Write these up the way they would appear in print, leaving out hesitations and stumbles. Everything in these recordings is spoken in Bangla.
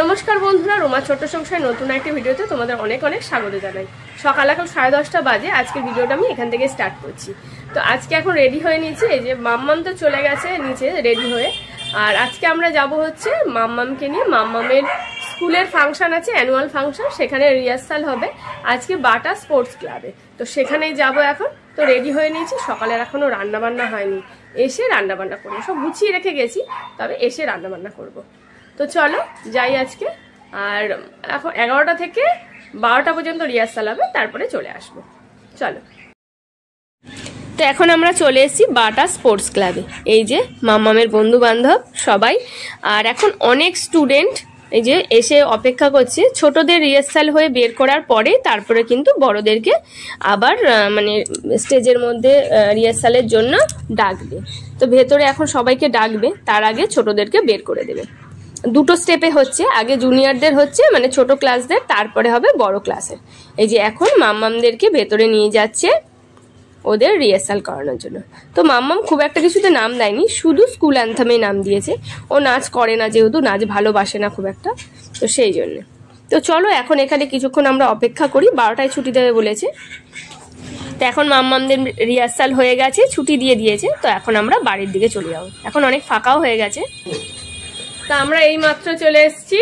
নমস্কার বন্ধুরা, রোমা ছোট্ট সংসার নতুন একটা ভিডিওতে তোমাদের অনেক অনেক স্বাগত জানাই। সকাল এখন 10:30 বাজে। আজকের ভিডিওটা আমি এখান থেকে স্টার্ট করছি। তো আজকে এখন রেডি হয়ে নিয়েছি। এই যে মাম্মাম তো চলে গেছে নিচে রেডি হয়ে, আর আজকে আমরা যাব হচ্ছে মাম্মামকে নিয়ে। মাম্মামের স্কুলের ফাংশন আছে, অ্যানুয়াল ফাংশন, সেখানে রিহার্সাল হবে আজকে বাটা স্পোর্টস ক্লাবে। তো সেখানেই যাব এখন। তো রেডি হয়ে নিয়েছি, সকালের এখনো রান্না বান্না হয়নি, এসে রান্না বান্না করবো। সব গুছিয়ে রেখে গেছি, তবে এসে রান্না বান্না করবো। তো চলো যাই আজকে। আর এখন 11টা থেকে 12টা পর্যন্ত রিহার্সাল হবে, তারপরে চলে আসবো। চলো। তো এখন আমরা চলে এসেছি বাটা স্পোর্টস ক্লাবে। এই যে মাম্মামের বন্ধু বান্ধব সবাই, আর এখন অনেক স্টুডেন্ট এই যে এসে অপেক্ষা করছে। ছোটদের রিহার্সাল হয়ে বের করার পরে তারপরে কিন্তু বড়দেরকে আবার মানে স্টেজের মধ্যে রিহার্সালের জন্য ডাকবে। তো ভেতরে এখন সবাইকে ডাকবে, তার আগে ছোটদেরকে বের করে দেবে। দুটো স্টেপে হচ্ছে, আগে জুনিয়রদের হচ্ছে মানে ছোট ক্লাসদের, তারপরে হবে বড় ক্লাসের। এই যে এখন মাম্মামদেরকে ভেতরে নিয়ে যাচ্ছে ওদের রিহার্সাল করানোর জন্য। তো মাম্মাম খুব একটা কিছুতে নাম দেয়নি, শুধু স্কুল অ্যান্থামে নাম দিয়েছে। ও নাচ করে না, যেহেতু নাচ ভালোবাসে না খুব একটা, তো সেই জন্য। তো চলো এখন এখানে কিছুক্ষণ আমরা অপেক্ষা করি, 12টায় ছুটি দেবে বলেছে। তো এখন মাম্মামদের রিহার্সাল হয়ে গেছে, ছুটি দিয়ে দিয়েছে। তো এখন আমরা বাড়ির দিকে চলে যাবো, এখন অনেক ফাঁকাও হয়ে গেছে। তা আমরা এই মাত্র চলে এসেছি,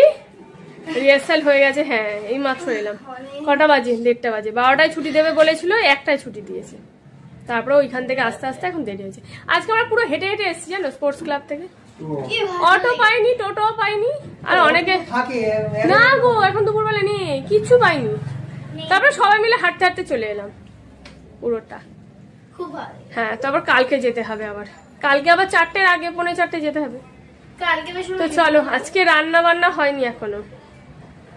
রিহার্সাল হয়ে গেছে। হ্যাঁ এই মাত্র এলাম। কটা বাজে? 1:30 বাজে। 12টায় ছুটি দেবে বলেছিল, 1টায় ছুটি দিয়েছে। তারপরে ওইখান থেকে আস্তে আস্তে এখন দেরি হয়েছে। আজকে আমরা পুরো হেঁটে হেঁটে এসেছি জানো, স্পোর্টস ক্লাব থেকে। অটো পাইনি, টোটো পাইনি, আর অনেকে না গো, এখন দুপুরবেলা নেই, কিচ্ছু পাইনি। তারপরে সবাই মিলে হাঁটতে হাঁটতে চলে এলাম পুরোটা। হ্যাঁ, তো আবার কালকে যেতে হবে, আবার কালকে আবার 4টের আগে 4:45 যেতে হবে। তো চলো, আজকে রান্না বান্না হয়নি এখনো,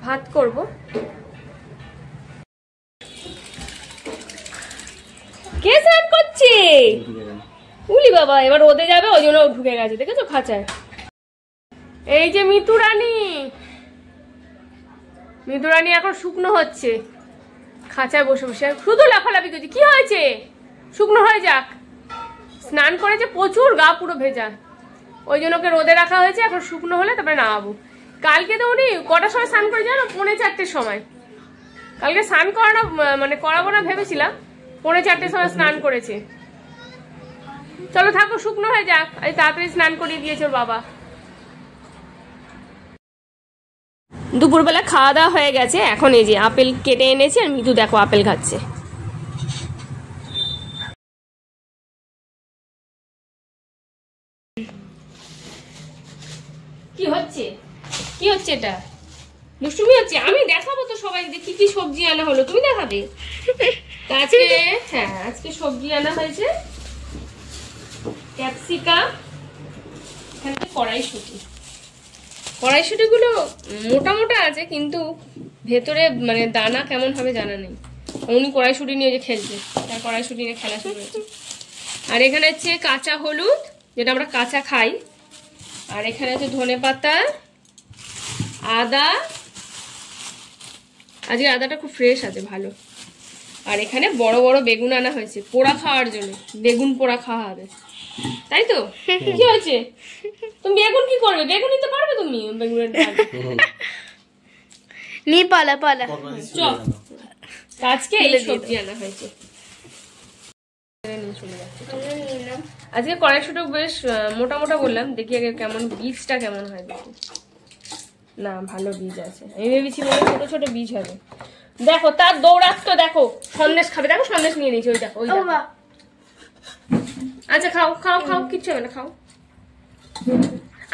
ভাত করব। কে স্নান করছে? উলি বাবা, এবার রোদে যাবে, ওই জন্য ঢুকে গেছে, দেখেছো খাঁচায়। এই যে মিতু রানী এখন শুকনো হচ্ছে খাঁচায় বসে বসে, শুধু লাফালাফি করছে। কি হয়েছে? শুকনো হয়ে যাক। স্নান করেছে প্রচুর, গা পুরো ভেজা, ওই জন্য ওকে রোদে রাখা হয়েছে। এখন শুকনো হলে তারপরে নামাবো। কালকে তো উনি কটার সময় স্নান করে জানো? 4:45 সময়। কালকে স্নান করানো মানে করাবো না ভেবেছিলাম, 4:45 সময় স্নান করেছে। চলো থাকো, শুকনো হয়ে যাক। এই তাড়াতাড়ি স্নান করিয়ে দিয়েছে ওর বাবা। দুপুরবেলা খাওয়া দাওয়া হয়ে গেছে, এখন এই যে আপেল কেটে এনেছে, আর মিতু দেখো আপেল খাচ্ছে। কি হচ্ছে? কি হচ্ছে? এটা দুষ্টুমি হচ্ছে? আমি দেখাবো তো সবাই কি কি সবজি আনা হলো, তুমি দেখাবে? আজকে হ্যাঁ, আজকে সবজি আনা হয়েছে ক্যাপসিকাম, এখানে কড়াইশুঁটি গুলো মোটা মোটা আছে, কিন্তু ভেতরে মানে দানা কেমন হবে জানা নেই। উনি কড়াইশুঁটি নিয়ে যে খেলছে, তার কড়াইশুঁটি নিয়ে খেলা শুরু হয়েছে। আর এখানে হচ্ছে কাঁচা হলুদ, যেটা আমরা কাঁচা খাই। আর এখানে আছে ধনেপাতা, আদা, আজকে আদাটা খুব ফ্রেশ আছে, ভালো। আর এখানে বড় বড় বেগুন আনা হয়েছে পোড়া খাওয়ার জন্য, বেগুন পোড়া খাওয়া হবে, তাই তো? কি হয়েছে? তুমি বেগুন কি করবে? বেগুন নিতে পারবে তুমি? বেগুনের নি পালা আজকে এই সবজি আনা হয়েছে। আজকে কড়াইশুঁটি বেশ মোটা মোটা বললাম, দেখি আগে কেমন, বীজটা কেমন হয় দেখি। না ভালো বীজ আছে, আমি ভেবেছি মনে ছোট ছোট বীজ হবে। দেখো তার দৌড়াচ্ছ, দেখো সন্দেশ খাবে, দেখো সন্দেশ নিয়ে নিয়েছি, ওই দেখো, ওই দেখো। আচ্ছা খাও খাও খাও, কিচ্ছু হবে না, খাও।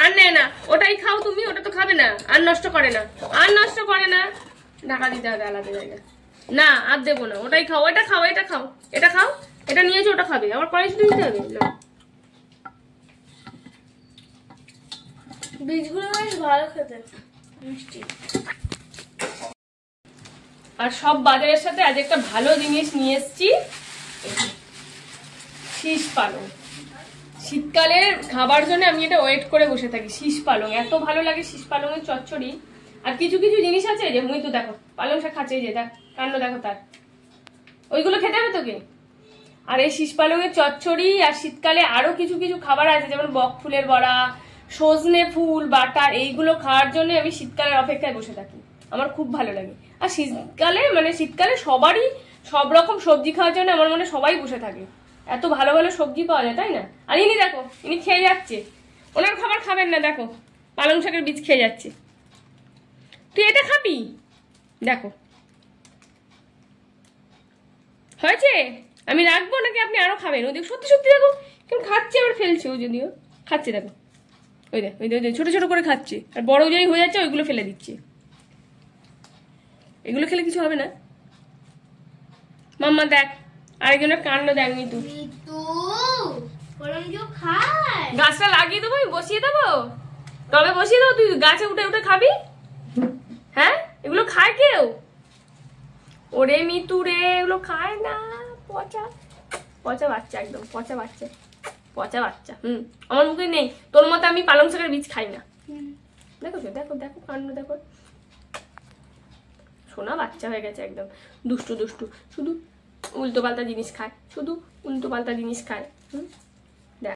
আর নেয় না, ওটাই খাও তুমি, ওটা তো খাবে না। আর নষ্ট করে না, আর নষ্ট করে না, ঢাকা দিতে হবে আলাদা জায়গায়। না আর দেবো না, ওটাই খাও, এটা খাও, এটা খাও, এটা খাও, এটা নিয়েছো, ওটা খাবে। আবার কড়াইশুঁটি দিতে হবে না। বীজগুলো বেশ ভালো খেতে, মিষ্টি। আর সব বাজারের সাথে আজ একটা ভালো জিনিস নিয়ে এসেছি, শীষ পালং। শীতকালের খাবার জন্য আমি এটা ওয়েট করে বসে থাকি। শীষ পালং এত ভালো লাগে, শীষ পালংয়ের চচ্চড়ি। আর কিছু কিছু জিনিস আছে যে মুই তো দেখো পালং শাক খাচ্ছে, যে দেখ কাণ্ড দেখো তার, ওইগুলো খেতে হবে তোকে। আর এই শীষ পালংয়ের চচ্চড়ি, আর শীতকালে আরো কিছু কিছু খাবার আছে, যেমন বক ফুলের বড়া, সজনে ফুল বাটা এইগুলো খাওয়ার জন্য আমি শীতকালের অপেক্ষায় বসে থাকি। আমার খুব ভালো লাগে। আর শীতকালে সবারই সব রকম সবজি খাওয়ার জন্য আমার মনে সবাই বসে থাকে। এত ভালো ভালো সবজি পাওয়া যায়, তাই না? আর ইনি দেখো, ইনি খেয়ে যাচ্ছে। ওনার খাবার খাবেন না, দেখো পালং শাকের বীজ খেয়ে যাচ্ছে। তুই এটা খাবি? দেখো হয়েছে, আমি রাখবো নাকি আপনি আরো খাবেন? ওই দেখ, সত্যি সত্যি দেখো কেমন খাচ্ছে, আবার ফেলছে। ও যদিও খাচ্ছে, দেখো ওই দেখ ছোট ছোট করে খাচ্ছে। আর বড় যাই হয়ে যাচ্ছে ওইগুলো ফেলে দিচ্ছে। এগুলো খেলে কিছু হবে না। মাম্মা দেখ, আরেকজনের কাণ্ড দেখ। মিতু গাছটা লাগিয়ে দেবো, আমি বসিয়ে দেবো, তবে বসিয়ে দেবো, তুই গাছে উঠে উঠে খাবি? হ্যাঁ, এগুলো খায় কেউ? ওরে মিতু রে, এগুলো খায় না। পচা পচা বাচ্চা, একদম পচা বাচ্চা, পচা বাচ্চা। আমার মুখে নেই। তোর মতো আমি পালং শাকের বীজ খাই না। দেখো দেখো দেখো কাণ্ড দেখো। সোনা বাচ্চা হয়ে গেছে একদম, দুষ্টু দুষ্টু, শুধু উল্টো পাল্টা জিনিস খায়, শুধু উল্টো পাল্টা জিনিস খায়।